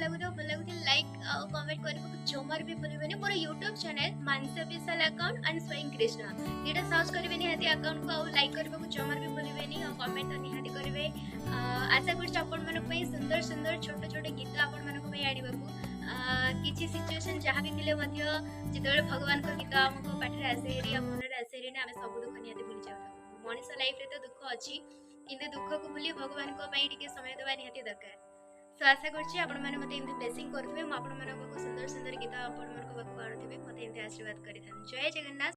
भल लगुथे like comment करबा को जमार भी भूलिबेनी। मोर यूट्यूब चैनल मानसा विशाल अकाउंट एंड स्वयं कृष्ण एटा सर्च करबे निहाती अकाउंट को लाइक करबा को जमार भी भूलिबेनी और कमेंट तो निहाती करबे। आशा करछ आपण मानक पई सुंदर सुंदर छोट छोट गीत आपण मानक पई आडिबाकू किछि सिचुएशन जहाँ भी थिले मध्य जितेबाला भगवान को गीत हमको पाठरे आसे या मन आसे आम सब दुख निहाती भूली जाऊ। मनीष लाइफ रे तो दुख अच्छी किंतु दुख को भूली भगवान को पई टिके समय देबा निहाती दरकार। सो आशा करछि आपण माने मते एमती ब्लेसिंग करथुबे। म आपण मानक सुंदर सुंदर गीत आपण मानक पाखु आडुथिबे मते एमती आशीर्वाद करिथान। जय जगन्नाथ।